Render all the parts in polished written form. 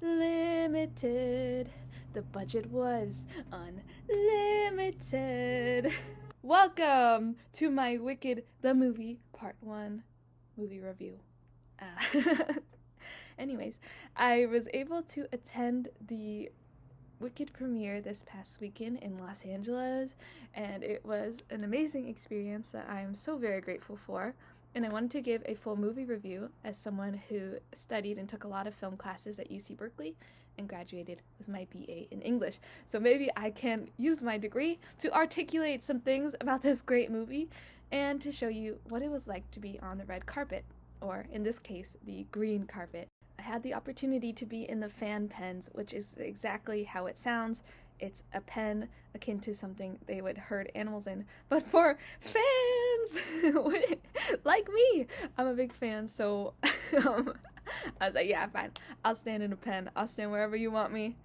unlimited. The budget was unlimited. Welcome to my Wicked the Movie Part 1 movie review. Anyways, I was able to attend the Wicked premiere this past weekend in Los Angeles, and it was an amazing experience that I am so very grateful for. And I wanted to give a full movie review as someone who studied and took a lot of film classes at UC Berkeley and graduated with my BA in English. So maybe I can use my degree to articulate some things about this great movie and to show you what it was like to be on the red carpet, or in this case, the green carpet. I had the opportunity to be in the fan pens, which is exactly how it sounds. It's a pen akin to something they would herd animals in, but for fans like me. I'm a big fan, so I was like, yeah, fine. I'll stand in a pen. I'll stand wherever you want me.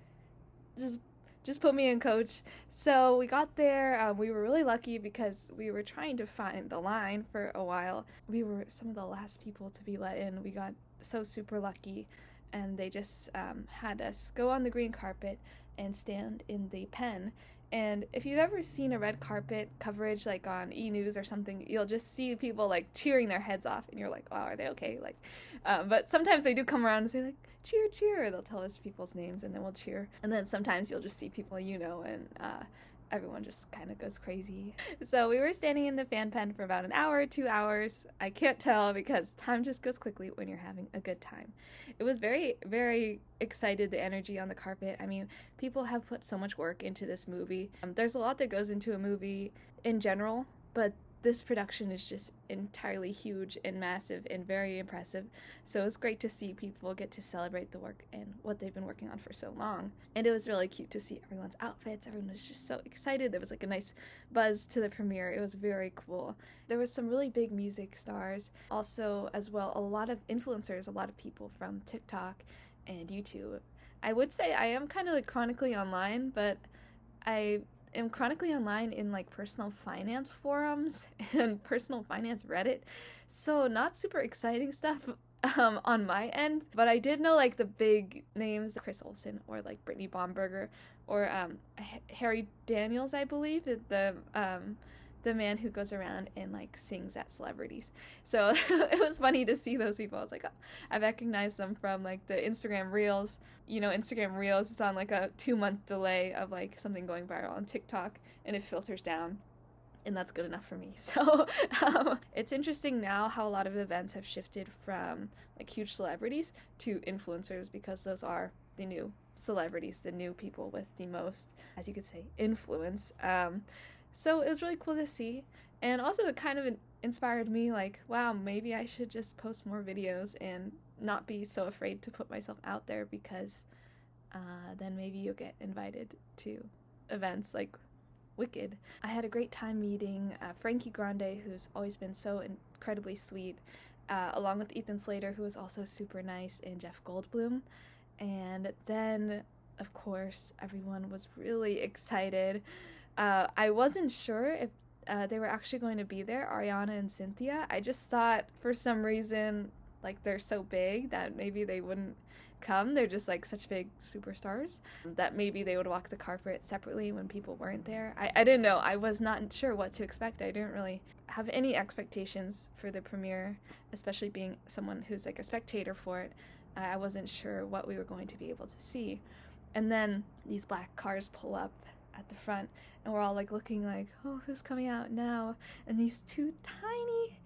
Just put me in, coach. So we got there. We were really lucky because we were trying to find the line for a while. We were some of the last people to be let in. We got so super lucky, and they just had us go on the green carpet and stand in the pen. And if you've ever seen a red carpet coverage like on E! News or something, you'll just see people like cheering their heads off, and you're like, wow, are they okay? Like, but sometimes they do come around and say like, cheer, cheer. They'll tell us people's names and then we'll cheer. And then sometimes you'll just see people and everyone just kind of goes crazy. So we were standing in the fan pen for about an hour, 2 hours. I can't tell because time just goes quickly when you're having a good time. It was very, very excited, the energy on the carpet. I mean, people have put so much work into this movie. There's a lot that goes into a movie in general, but this production is just entirely huge and massive and very impressive. So it's great to see people get to celebrate the work and what they've been working on for so long. And it was really cute to see everyone's outfits. Everyone was just so excited. There was like a nice buzz to the premiere. It was very cool. There was some really big music stars. Also, as well, a lot of influencers, a lot of people from TikTok and YouTube. I would say I am kind of like chronically online, but I am chronically online in like personal finance forums and personal finance Reddit, so not super exciting stuff on my end, but I did know like the big names, Chris Olsen or like Brittany Bomberger or Harry Daniels, I believe, the man who goes around and like sings at celebrities. So it was funny to see those people. I was like, oh, I recognized them from like the Instagram Reels. You know, Instagram Reels is on like a 2-month delay of like something going viral on TikTok, and it filters down, and that's good enough for me. So it's interesting now how a lot of events have shifted from like huge celebrities to influencers, because those are the new celebrities, the new people with the most, as you could say, influence. So it was really cool to see, and also it kind of inspired me like, wow, maybe I should just post more videos and not be so afraid to put myself out there, because then maybe you'll get invited to events like Wicked. I had a great time meeting Frankie Grande, who's always been so incredibly sweet, along with Ethan Slater, who was also super nice, and Jeff Goldblum. And then, of course, everyone was really excited. I wasn't sure if they were actually going to be there, Ariana and Cynthia. I just thought for some reason, like, they're so big that maybe they wouldn't come. They're just like such big superstars that maybe they would walk the carpet separately when people weren't there. I didn't know. I was not sure what to expect. I didn't really have any expectations for the premiere, especially being someone who's like a spectator for it. I wasn't sure what we were going to be able to see. And then these black cars pull up at the front, and we're all like looking like, oh, who's coming out now? And these two tiny,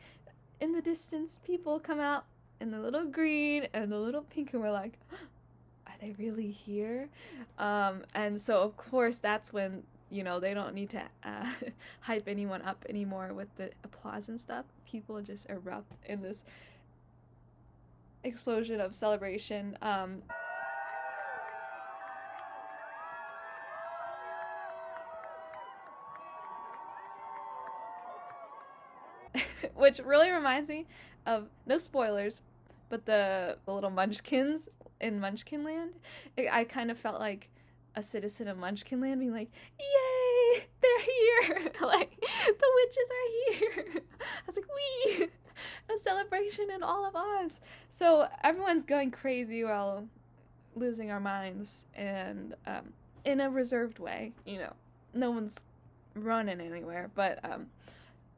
in the distance, people come out in the little green and the little pink, and we're like, are they really here? And so of course that's when, you know, they don't need to hype anyone up anymore with the applause and stuff. People just erupt in this explosion of celebration. Which really reminds me of, no spoilers, but the little munchkins in Munchkinland. I kind of felt like a citizen of Munchkinland being like, yay, they're here! Like, the witches are here! I was like, wee! A celebration in all of Oz! So everyone's going crazy while losing our minds, and in a reserved way, you know, no one's running anywhere, but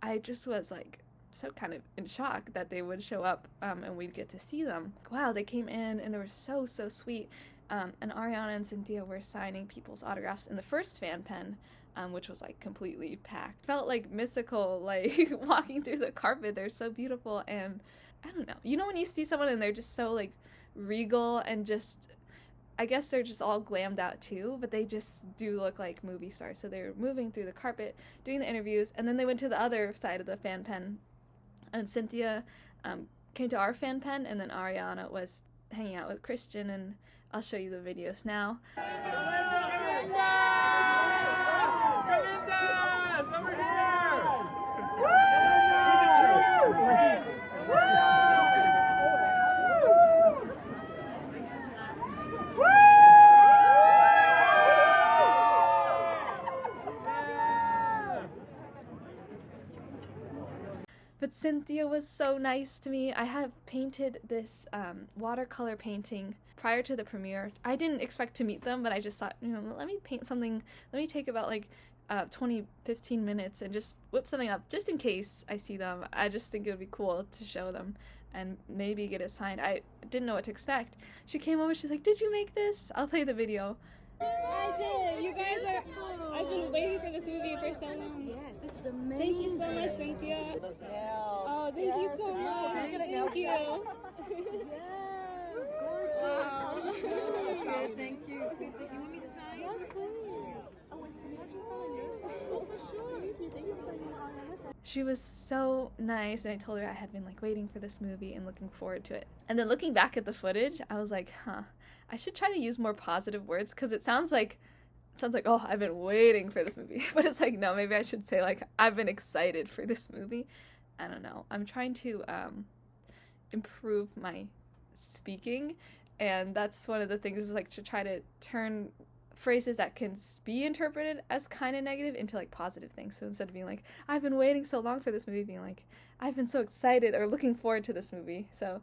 I just was like so kind of in shock that they would show up and we'd get to see them. Wow, they came in and they were so sweet. And Ariana and Cynthia were signing people's autographs in the first fan pen, which was like completely packed. Felt like mythical, like walking through the carpet. They're so beautiful, and I don't know. You know when you see someone and they're just so like regal and just, I guess they're just all glammed out too, but they just do look like movie stars. So they're moving through the carpet, doing the interviews, and then they went to the other side of the fan pen, and Cynthia came to our fan pen, and then Ariana was hanging out with Christian, and I'll show you the videos now. But Cynthia was so nice to me. I have painted this watercolor painting prior to the premiere. I didn't expect to meet them, but I just thought, you know, let me paint something. Let me take about like 15 minutes and just whip something up just in case I see them. I just think it would be cool to show them and maybe get it signed. I didn't know what to expect. She came over, she's like, "Did you make this?" I'll play the video. I did. You guys are. I've been waiting for this movie for so long. Yes, this is amazing. Thank you so much, Cynthia. Oh, thank you so much. Thank you. Yes, gorgeous. Wow. Good, thank you. Good, thank you. Want me to sign? Yes, please. Oh, wait, can you actually sign yours? Oh, for sure. Thank you for signing Ariana. She was so nice, and I told her I had been like waiting for this movie and looking forward to it. And then looking back at the footage, I was like, I should try to use more positive words, because it sounds like, oh, I've been waiting for this movie. But it's like, no, maybe I should say like, I've been excited for this movie. I don't know. I'm trying to improve my speaking, and that's one of the things, is like to try to turn phrases that can be interpreted as kind of negative into like positive things. So instead of being like, I've been waiting so long for this movie, being like, I've been so excited or looking forward to this movie. So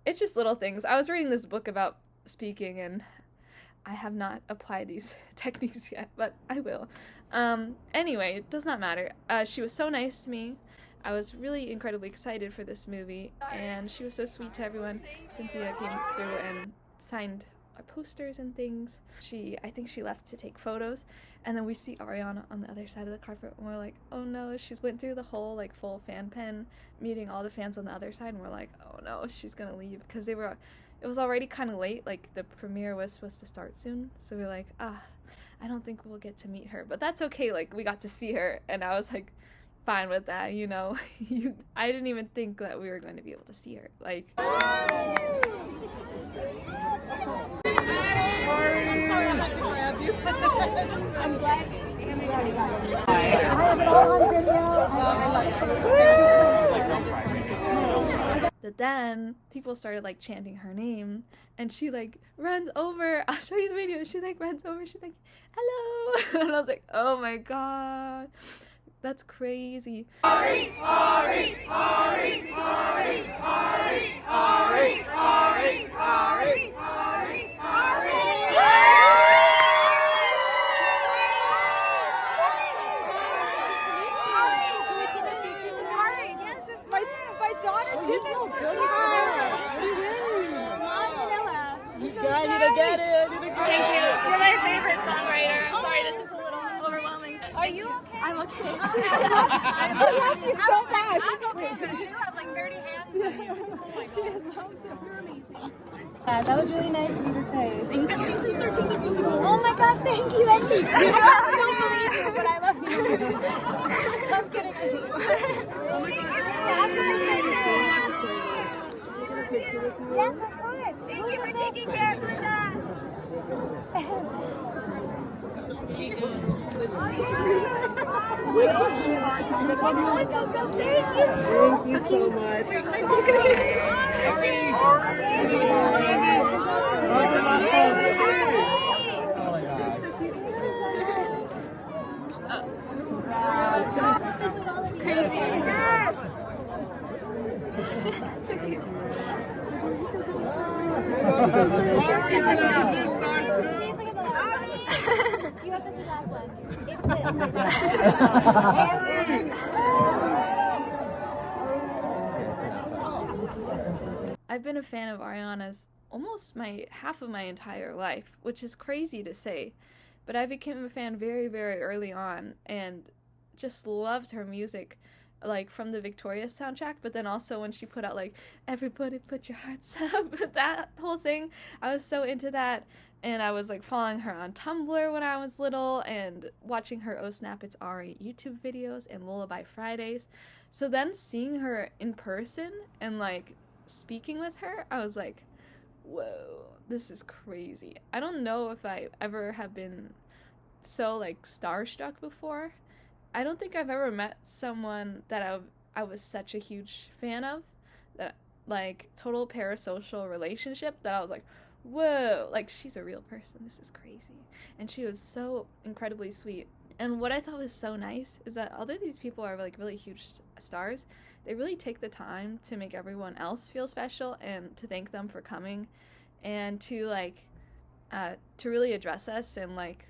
it's just little things. I was reading this book about speaking, and I have not applied these techniques yet, but I will. Anyway, it does not matter. She was so nice to me. I was really incredibly excited for this movie, and she was so sweet to everyone. Cynthia came through and signed our posters and things. I think she left to take photos, and then we see Ariana on the other side of the carpet, and we're like, oh no, she's went through the whole like full fan pen, meeting all the fans on the other side, and we're like, oh no, she's gonna leave, because it was already kind of late, like the premiere was supposed to start soon, so we're like, I don't think we'll get to meet her, but that's okay, like we got to see her, and I was like, fine with that, you know. I didn't even think that we were going to be able to see her, like. I'm sorry I had to grab you. I'm glad. I have it all on video. But then people started like chanting her name, and she like runs over. I'll show you the video. She like runs over. She's like, "Hello," and I was like, "Oh my god, that's crazy." Ari, Ari, Ari, Ari, Ari, Ari, Ari, Ari, Ari, Ari. My daughter did this for me. I need to get it. Thank you. You're my favorite songwriter. I'm sorry, this is a little overwhelming. Are you okay? I'm okay. She loves you so much. I'm okay, but you have like 30 hands. She loves you. You're amazing. That was really nice of you to say. Thank you. Oh my god, thank you. I don't believe you, but I love you. I'm kidding. Oh my god. Yes, of course. Thank you for taking care of that. Thank you so much. Crazy. So cute. Please look at the last one. You have to see the last one. I've been a fan of Ariana's almost half of my entire life, which is crazy to say, but I became a fan very, very early on and just loved her music, like from the Victorious soundtrack, but then also when she put out like Everybody Put Your Hearts Up, that whole thing, I was so into that. And I was like following her on Tumblr when I was little and watching her Oh Snap It's Ari YouTube videos and Lullaby Fridays. So then seeing her in person and like speaking with her, I was like, whoa, this is crazy. I don't know if I ever have been so like starstruck before. I don't think I've ever met someone that I was such a huge fan of, that like total parasocial relationship, that I was like, whoa, like she's a real person, this is crazy. And she was so incredibly sweet. And what I thought was so nice is that although these people are like really huge stars, they really take the time to make everyone else feel special and to thank them for coming and to like to really address us and like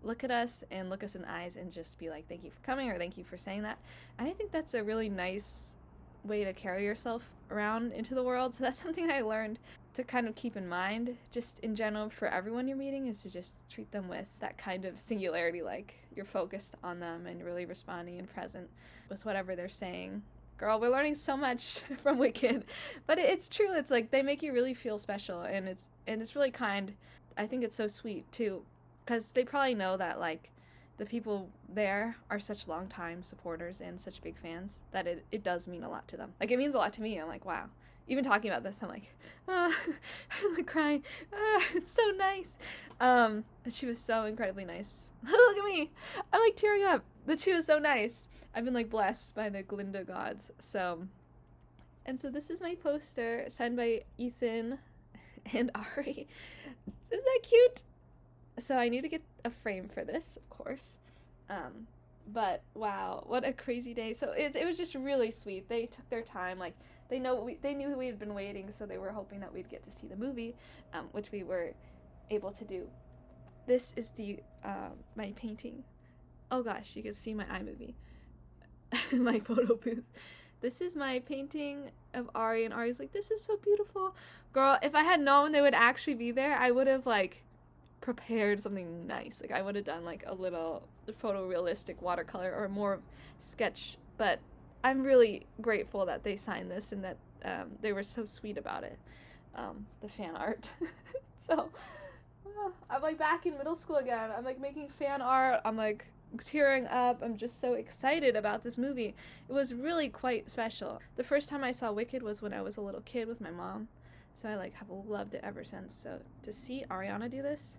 look at us and look us in the eyes and just be like, thank you for coming or thank you for saying that. And I think that's a really nice way to carry yourself around into the world. So that's something I learned to kind of keep in mind just in general for everyone you're meeting, is to just treat them with that kind of singularity, like you're focused on them and really responding and present with whatever they're saying. Girl, we're learning so much from Wicked, but it's true. It's like they make you really feel special, and it's really kind. I think it's so sweet too, because they probably know that like the people there are such longtime supporters and such big fans that it does mean a lot to them. Like it means a lot to me. I'm like, wow. Even talking about this, I'm like, I'm like crying. It's so nice. And she was so incredibly nice. Look at me. I'm like tearing up. That she was so nice. I've been like blessed by the Glinda gods. So this is my poster signed by Ethan and Ari. Isn't that cute? So I need to get a frame for this, of course. But wow, what a crazy day. So it was just really sweet. They took their time. Like they knew we had been waiting, so they were hoping that we'd get to see the movie, which we were able to do. This is the my painting. Oh gosh, you can see my iMovie. My photo booth. This is my painting of Ari, and Ari's like, this is so beautiful. Girl, if I had known they would actually be there, I would have like prepared something nice. Like I would have done like a little photorealistic watercolor or more sketch, but I'm really grateful that they signed this and that they were so sweet about it. The fan art. So I'm like back in middle school again. I'm like making fan art. I'm like tearing up. I'm just so excited about this movie. It was really quite special. The first time I saw Wicked was when I was a little kid with my mom, so I like have loved it ever since. So to see Ariana do this,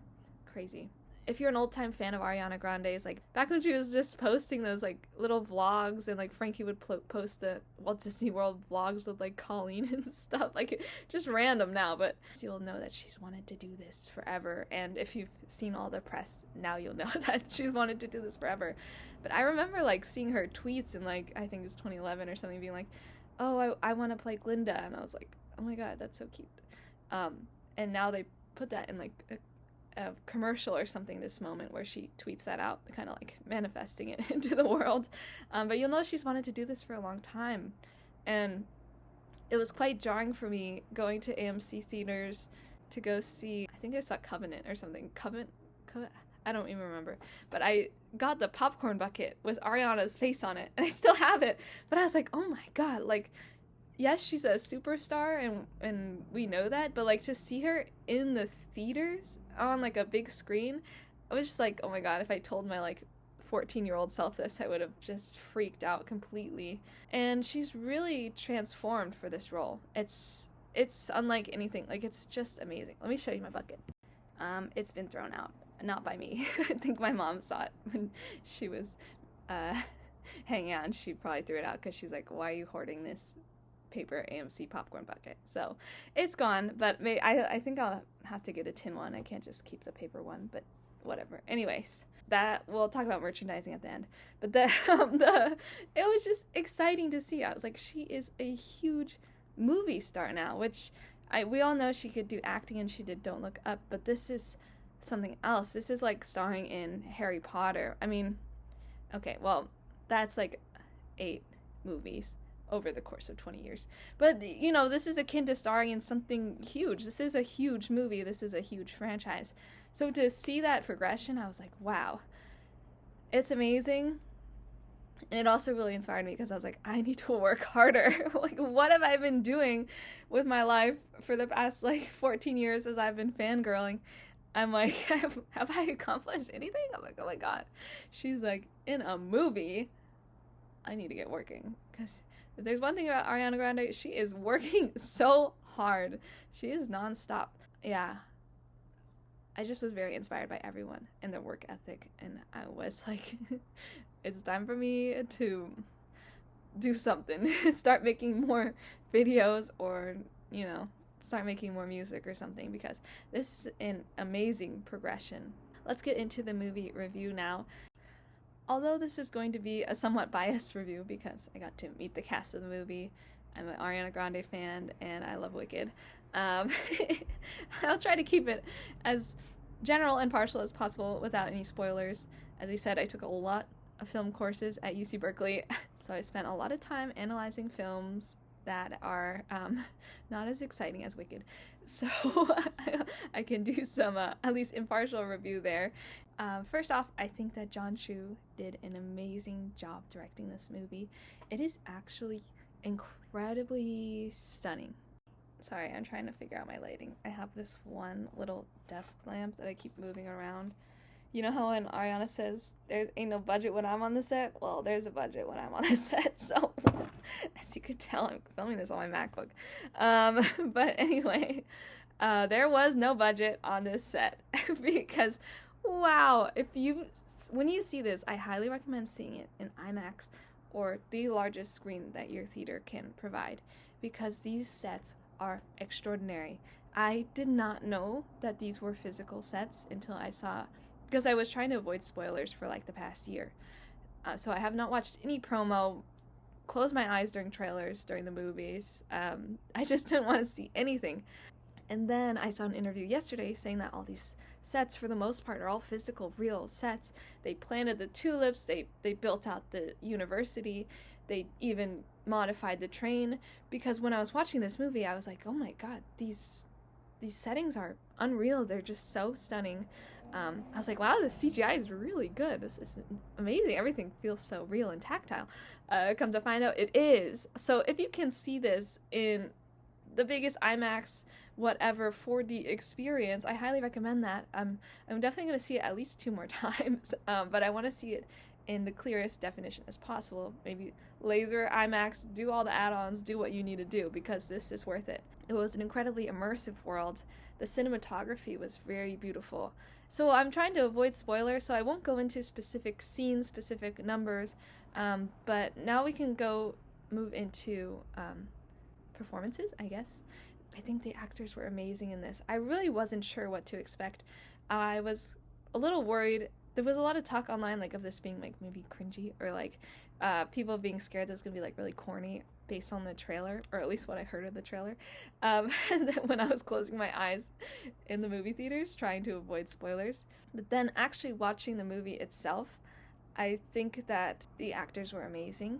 crazy. If you're an old-time fan of Ariana Grande's, like back when she was just posting those like little vlogs, and like Frankie would post the Walt Disney World vlogs with like Colleen and stuff, like just random now, but you'll know that she's wanted to do this forever. And if you've seen all the press, now you'll know that she's wanted to do this forever. But I remember like seeing her tweets in like, I think it was 2011 or something, being like, oh, I want to play Glinda, and I was like, oh my god, that's so cute. And now they put that in like a commercial or something this moment where she tweets that out, kind of like manifesting it into the world. But you'll know she's wanted to do this for a long time, and it was quite jarring for me going to AMC theaters to go see, I think I saw Covenant or something. Covenant? I don't even remember, but I got the popcorn bucket with Ariana's face on it, and I still have it. But I was like, oh my god, like, yes, she's a superstar, and we know that, but like to see her in the theaters on like a big screen, I was just like, oh my god, if I told my like 14-year-old self this, I would have just freaked out completely. And she's really transformed for this role. It's unlike anything. Like, it's just amazing. Let me show you my bucket. It's been thrown out, not by me. I think my mom saw it when she was hanging out, and she probably threw it out because she's like, why are you hoarding this paper AMC popcorn bucket? So it's gone, but I think I'll have to get a tin one. I can't just keep the paper one, but whatever. Anyways, that we'll talk about merchandising at the end. But it was just exciting to see. I was like, she is a huge movie star now, which we all know she could do acting and she did Don't Look Up, but this is something else. This is like starring in Harry Potter. I mean, okay, well, that's like 8 movies over the course of 20 years. But, you know, this is akin to starring in something huge. This is a huge movie. This is a huge franchise. So to see that progression, I was like, wow, it's amazing. And it also really inspired me because I was like, I need to work harder. Like, what have I been doing with my life for the past, like, 14 years as I've been fangirling? I'm like, have I accomplished anything? I'm like, oh my god. She's like, in a movie, I need to get working. Because if there's one thing about Ariana Grande, she is working so hard. She is nonstop. Yeah. I just was very inspired by everyone and their work ethic. And I was like, it's time for me to do something. Start making more videos or, you know, start making more music or something, because this is an amazing progression. Let's get into the movie review now. Although this is going to be a somewhat biased review because I got to meet the cast of the movie, I'm an Ariana Grande fan, and I love Wicked. I'll try to keep it as general and partial as possible without any spoilers. As I said, I took a lot of film courses at UC Berkeley, so I spent a lot of time analyzing films that are not as exciting as Wicked. So I can do some at least impartial review there. First off, I think that John Chu did an amazing job directing this movie. It is actually incredibly stunning. Sorry, I'm trying to figure out my lighting. I have this one little desk lamp that I keep moving around. You know how when Ariana says there ain't no budget when I'm on the set? Well, there's a budget when I'm on the set, so as you could tell, I'm filming this on my MacBook. But anyway, there was no budget on this set because, wow, when you see this, I highly recommend seeing it in IMAX or the largest screen that your theater can provide, because these sets are extraordinary. I did not know that these were physical sets until I saw, because I was trying to avoid spoilers for like the past year. So I have not watched any promo, closed my eyes during trailers, during the movies. I just didn't want to see anything. And then I saw an interview yesterday saying that all these sets, for the most part, are all physical, real sets. They planted the tulips, they built out the university, they even modified the train. Because when I was watching this movie, I was like, oh my god, these settings are unreal. They're just so stunning. I was like, wow, the CGI is really good. This is amazing. Everything feels so real and tactile. Come to find out, it is. So if you can see this in the biggest IMAX, whatever 4D experience, I highly recommend that. I'm definitely going to see it at least 2 more times, but I want to see it in the clearest definition as possible. Maybe laser, IMAX, do all the add-ons, do what you need to do, because this is worth it. It was an incredibly immersive world. The cinematography was very beautiful. So I'm trying to avoid spoilers, so I won't go into specific scenes, specific numbers, but now we can move into performances, I guess. I think the actors were amazing in this. I really wasn't sure what to expect. I was a little worried. There was a lot of talk online, like, of this being, like, maybe cringy, or, like, people being scared that it was going to be, like, really corny based on the trailer, or at least what I heard of the trailer. And then when I was closing my eyes in the movie theaters, trying to avoid spoilers. But then actually watching the movie itself, I think that the actors were amazing,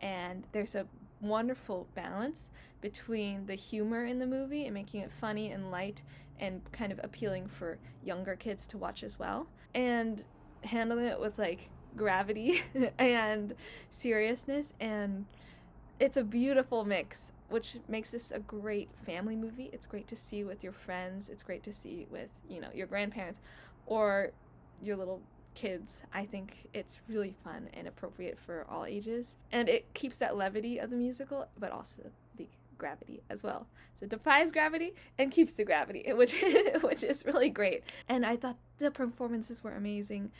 and there's a wonderful balance between the humor in the movie and making it funny and light and kind of appealing for younger kids to watch as well, and handling it with, like, gravity and seriousness. And it's a beautiful mix, which makes this a great family movie. It's great to see with your friends. It's great to see with, you know, your grandparents or your little kids. I think it's really fun and appropriate for all ages, and it keeps that levity of the musical, but also the gravity as well. So it defies gravity and keeps the gravity, which is really great. And I thought the performances were amazing.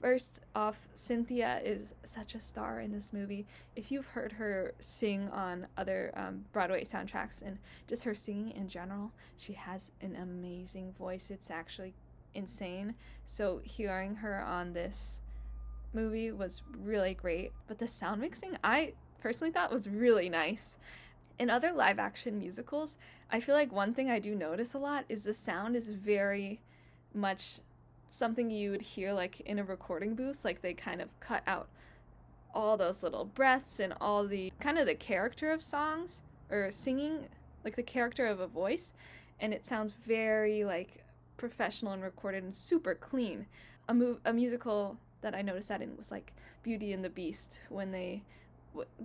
First off, Cynthia is such a star in this movie. If you've heard her sing on other Broadway soundtracks and just her singing in general, she has an amazing voice. It's actually insane. So hearing her on this movie was really great. But the sound mixing, I personally thought was really nice. In other live action musicals, I feel like one thing I do notice a lot is the sound is very much something you would hear like in a recording booth. Like they kind of cut out all those little breaths and all the kind of the character of songs or singing, like the character of a voice, and it sounds very like professional and recorded and super clean. A musical that I noticed that in was like Beauty and the Beast, when they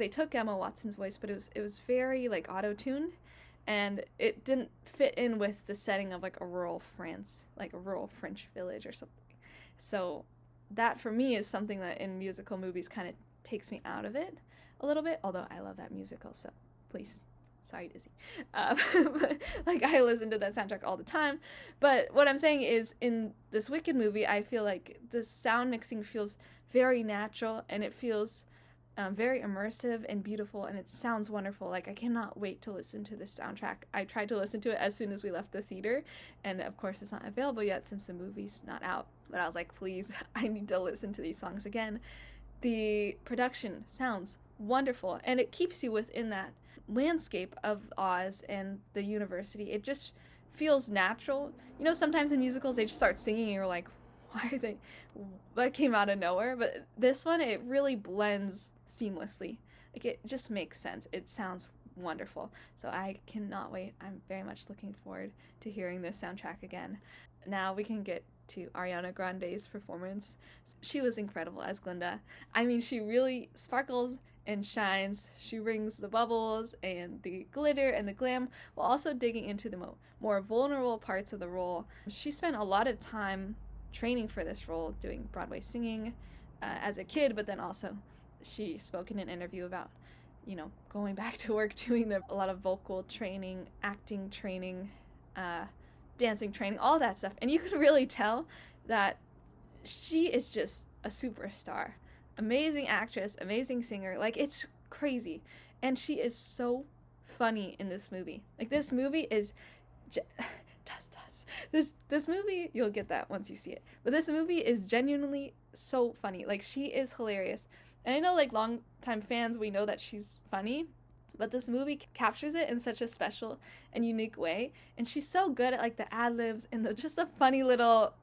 took Emma Watson's voice, but it was very like auto-tuned, and it didn't fit in with the setting of like a rural France, like a rural French village or something. So that for me is something that in musical movies kind of takes me out of it a little bit, although I love that musical, so please, sorry Dizzy. Like I listen to that soundtrack all the time, but what I'm saying is in this Wicked movie, I feel like the sound mixing feels very natural, and it feels very immersive and beautiful, and it sounds wonderful. Like I cannot wait to listen to this soundtrack. I tried to listen to it as soon as we left the theater, and of course it's not available yet since the movie's not out, but I was like, please, I need to listen to these songs again. The production sounds wonderful, and it keeps you within that landscape of Oz and the university. It just feels natural. You know, sometimes in musicals they just start singing and you're like, why are they, that came out of nowhere, but this one, it really blends seamlessly. Like it just makes sense. It sounds wonderful. So I cannot wait. I'm very much looking forward to hearing this soundtrack again. Now we can get to Ariana Grande's performance. She was incredible as Glinda. I mean, she really sparkles and shines. She rings the bubbles and the glitter and the glam while also digging into the more vulnerable parts of the role. She spent a lot of time training for this role, doing Broadway singing as a kid, but then also she spoke in an interview about, you know, going back to work, doing a lot of vocal training, acting training, dancing training, all that stuff. And you can really tell that she is just a superstar. Amazing actress, amazing singer. Like, it's crazy. And she is so funny in this movie. Like, this movie is this movie, you'll get that once you see it. But this movie is genuinely so funny. Like, she is hilarious. And I know, like, longtime fans, we know that she's funny, but this movie captures it in such a special and unique way. And she's so good at, like, the ad-libs and just the funny little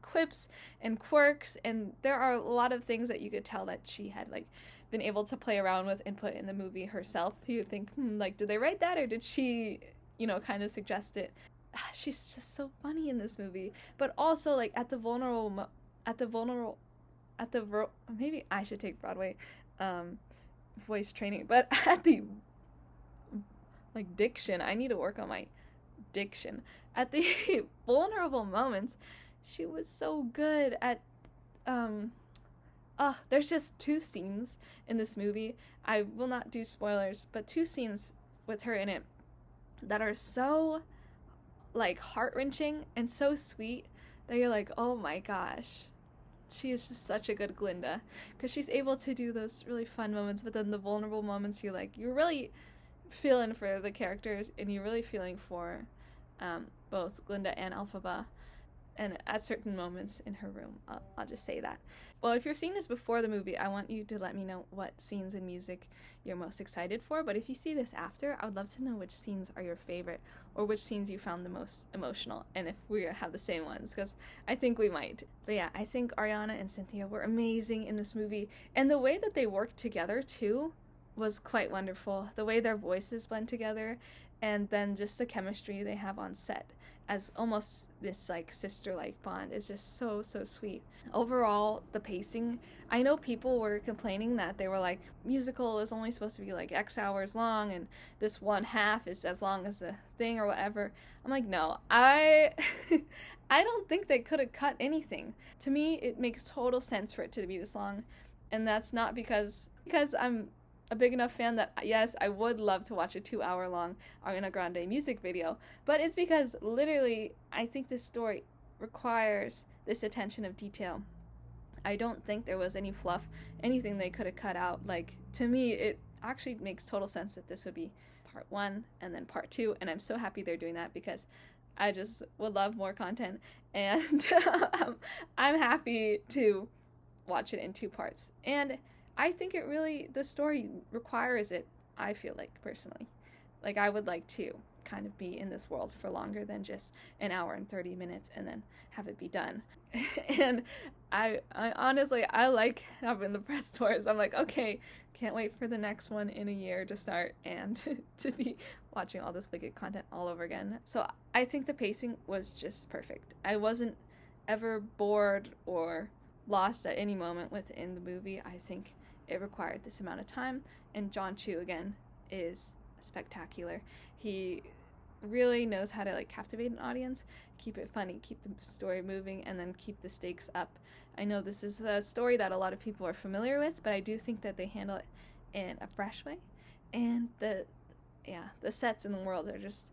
quips and quirks. And there are a lot of things that you could tell that she had, like, been able to play around with and put in the movie herself. You think, like, did they write that, or did she, you know, kind of suggest it? She's just so funny in this movie. But also, like, maybe I should take Broadway voice training, but at the, like, diction, I need to work on my diction. At the vulnerable moments, she was so good at, there's just two scenes in this movie. I will not do spoilers, but two scenes with her in it that are so, like, heart-wrenching and so sweet that you're like, oh my gosh. She is just such a good Glinda, because she's able to do those really fun moments, but then the vulnerable moments, you're really feeling for the characters, and you're really feeling for both Glinda and Elphaba, and at certain moments in her room. I'll just say that. Well, if you're seeing this before the movie, I want you to let me know what scenes in music you're most excited for, but if you see this after, I would love to know which scenes are your favorite, or which scenes you found the most emotional, and if we have the same ones, because I think we might. But yeah, I think Ariana and Cynthia were amazing in this movie, and the way that they worked together too was quite wonderful. The way their voices blend together, and then just the chemistry they have on set as almost this, like, sister-like bond is just so sweet. Overall, the pacing, I know people were complaining that they were like, musical is only supposed to be like X hours long, and this one half is as long as the thing or whatever. I'm like, no, I don't think they could have cut anything. To me, it makes total sense for it to be this long, and that's not because I'm a big enough fan that, yes, I would love to watch a 2-hour long Ariana Grande music video, but it's because literally I think this story requires this attention of detail. I don't think there was any fluff, anything they could have cut out. Like, to me, it actually makes total sense that this would be part 1 and then part 2, and I'm so happy they're doing that because I just would love more content, and I'm happy to watch it in 2 parts. And I think the story requires it, I feel like, personally. Like, I would like to kind of be in this world for longer than just an hour and 30 minutes and then have it be done. And I honestly, I like having the press tours. I'm like, okay, can't wait for the next one in a year to start and to be watching all this Wicked content all over again. So I think the pacing was just perfect. I wasn't ever bored or lost at any moment within the movie. I think it required this amount of time, and John Chu again is spectacular. He really knows how to like captivate an audience, keep it funny, keep the story moving, and then keep the stakes up. I know this is a story that a lot of people are familiar with, but I do think that they handle it in a fresh way. And the sets in the world are just,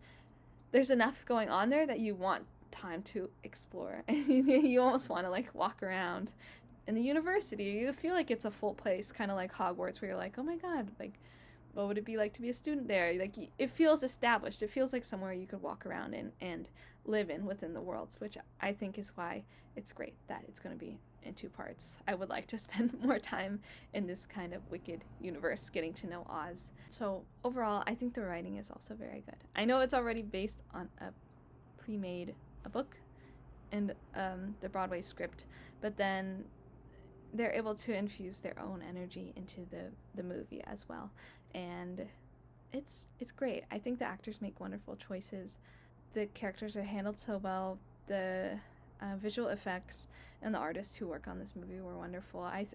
there's enough going on there that you want time to explore, and you almost want to like walk around. In the university, you feel like it's a full place, kind of like Hogwarts, where you're like, oh my god, like, what would it be like to be a student there? Like, it feels established. It feels like somewhere you could walk around in and live in within the worlds, which I think is why it's great that it's going to be in 2 parts. I would like to spend more time in this kind of Wicked universe, getting to know Oz. So overall, I think the writing is also very good. I know it's already based on a pre-made book and the Broadway script, but then they're able to infuse their own energy into the movie as well, and it's great. I think the actors make wonderful choices. The characters are handled so well. The visual effects and the artists who work on this movie were wonderful. I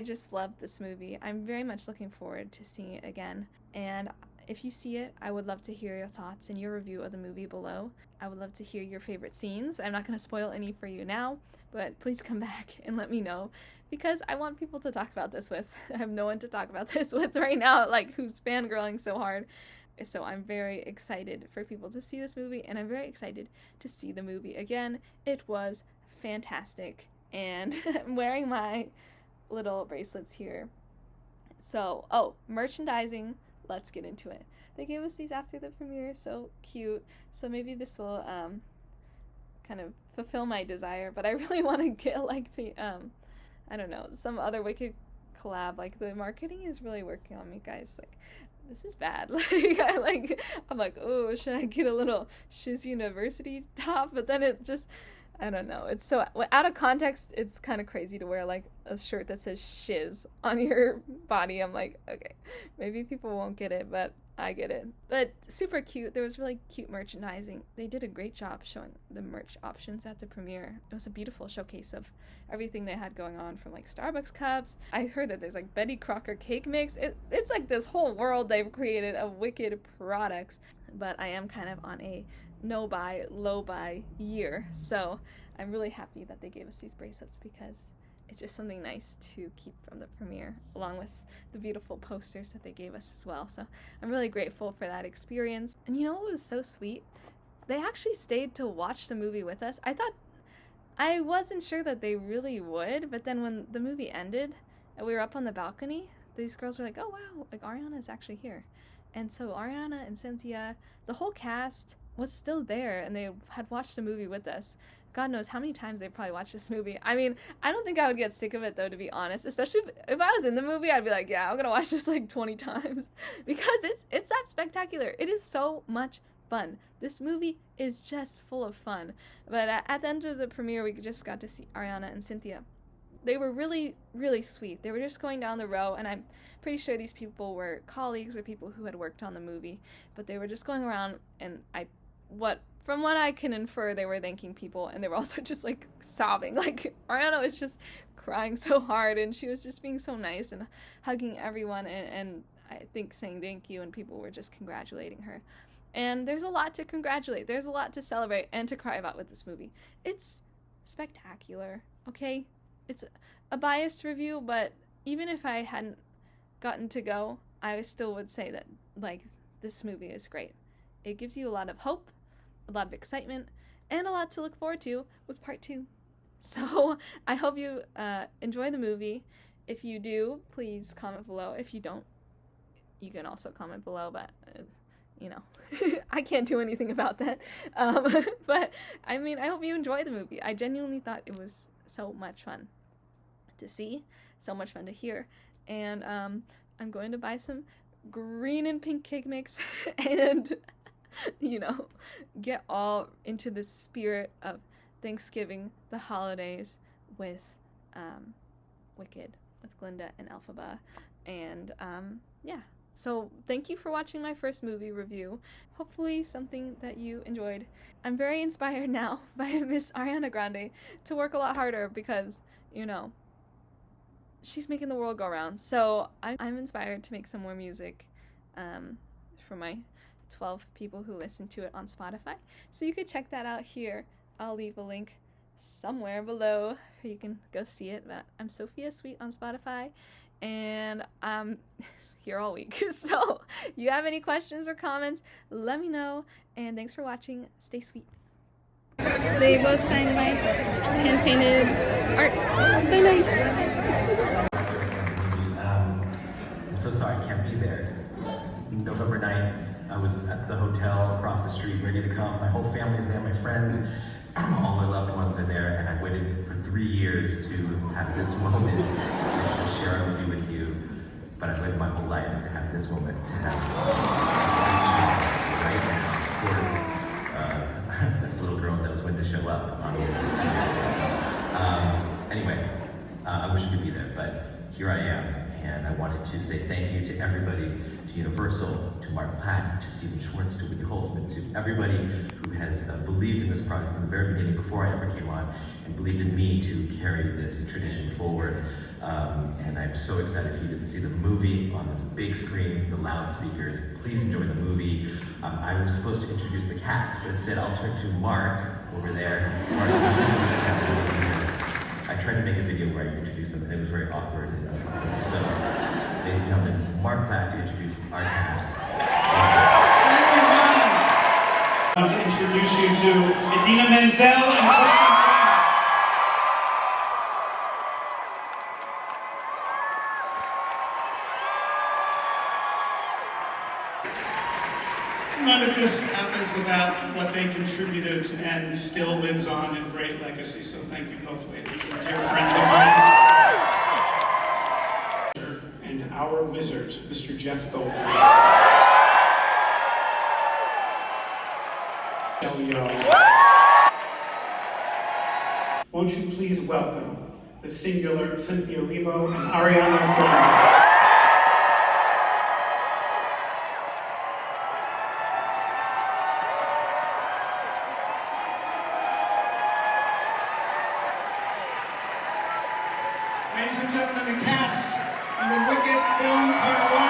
just love this movie. I'm very much looking forward to seeing it again, and if you see it, I would love to hear your thoughts and your review of the movie below. I would love to hear your favorite scenes. I'm not going to spoil any for you now, but please come back and let me know, because I want people to talk about this with. I have no one to talk about this with right now, like, who's fangirling so hard. So I'm very excited for people to see this movie, and I'm very excited to see the movie again. It was fantastic, and I'm wearing my little bracelets here. So, merchandising. Let's get into it. They gave us these after the premiere, so cute. So maybe this will kind of fulfill my desire, but I really want to get like the I don't know, some other Wicked collab. Like, the marketing is really working on me, guys. Like, this is bad. I'm like, oh, should I get a little Shiz University top? But then it just, I don't know. It's so out of context. It's kind of crazy to wear like a shirt that says shiz on your body. I'm like, okay, maybe people won't get it, but I get it. But super cute. There was really cute merchandising. They did a great job showing the merch options at the premiere. It was a beautiful showcase of everything they had going on, from like Starbucks cups. I heard that there's like Betty Crocker cake mix. It's like this whole world they've created of Wicked products. But I am kind of on a no buy, low buy year, so I'm really happy that they gave us these bracelets, because it's just something nice to keep from the premiere, along with the beautiful posters that they gave us as well. So I'm really grateful for that experience. And you know what was so sweet? They actually stayed to watch the movie with us. I wasn't sure that they really would, but then when the movie ended and we were up on the balcony, these girls were like, oh wow, like, Ariana is actually here. And so Ariana and Cynthia, the whole cast was still there, and they had watched the movie with us. God knows how many times they probably watched this movie. I mean, I don't think I would get sick of it, though, to be honest. Especially if I was in the movie, I'd be like, yeah, I'm gonna watch this like 20 times. Because it's that spectacular. It is so much fun. This movie is just full of fun. But at the end of the premiere, we just got to see Ariana and Cynthia. They were really, really sweet. They were just going down the row, and I'm pretty sure these people were colleagues or people who had worked on the movie. But they were just going around, and from what I can infer, they were thanking people, and they were also just like sobbing. Like, Ariana was just crying so hard, and she was just being so nice and hugging everyone, and I think saying thank you, and people were just congratulating her. And there's a lot to congratulate. There's a lot to celebrate and to cry about with this movie. It's spectacular, okay? It's a biased review, but even if I hadn't gotten to go, I still would say that, like, this movie is great. It gives you a lot of hope, a lot of excitement, and a lot to look forward to with part 2. So I hope you enjoy the movie. If you do, please comment below. If you don't, you can also comment below, but you know, I can't do anything about that. But I mean, I hope you enjoy the movie. I genuinely thought it was so much fun to see, so much fun to hear, and I'm going to buy some green and pink cake mix and, you know, get all into the spirit of Thanksgiving, the holidays, with Wicked, with Glinda and Elphaba. And yeah, so thank you for watching my first movie review. Hopefully something that you enjoyed. I'm very inspired now by Miss Ariana Grande to work a lot harder because, you know, she's making the world go round. So I'm inspired to make some more music for my 12 people who listen to it on Spotify. So you could check that out here. I'll leave a link somewhere below so you can go see it. But I'm Sophiya Sweet on Spotify, and I'm here all week. So if you have any questions or comments, let me know, and thanks for watching. Stay sweet. They both signed my hand-painted art. So nice. I'm so sorry I can't be there. It's November 9th. I was at the hotel across the street ready to come. My whole family's there, my friends, all my loved ones are there, and I waited for 3 years to have this moment to share a movie with you. But I've waited my whole life to have this moment, to have right now. Of course, this little girl knows when to show up on the so, anyway, I wish I could be there, but here I am. And I wanted to say thank you to everybody, to Universal, to Mark Platt, to Stephen Schwartz, to Whitney Holtzman, to everybody who has believed in this project from the very beginning, before I ever came on, and believed in me to carry this tradition forward. And I'm so excited for you to see the movie on this big screen, the loudspeakers. Please enjoy the movie. I was supposed to introduce the cast, but instead I'll turn to Mark over there. Mark, I tried to make a video where I introduced them, and it was very awkward. So, ladies and gentlemen, Mark Platt to introduce our cast. I want to introduce you to Idina Menzel and Kristen. None of this happens without what they contributed and still lives on in great legacy. So thank you both ladies and dear friends of mine. And our wizard, Mr. Jeff Goldblum. Won't you please welcome the singular Cynthia Erivo and Ariana Grande. Ladies and gentlemen, the cast of the Wicked film Part 1.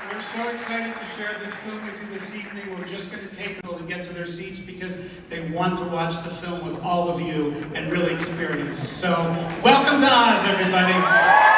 We're so excited to share this film with you this evening. We're just going to take people to get to their seats because they want to watch the film with all of you and really experience. So, welcome to Oz, everybody.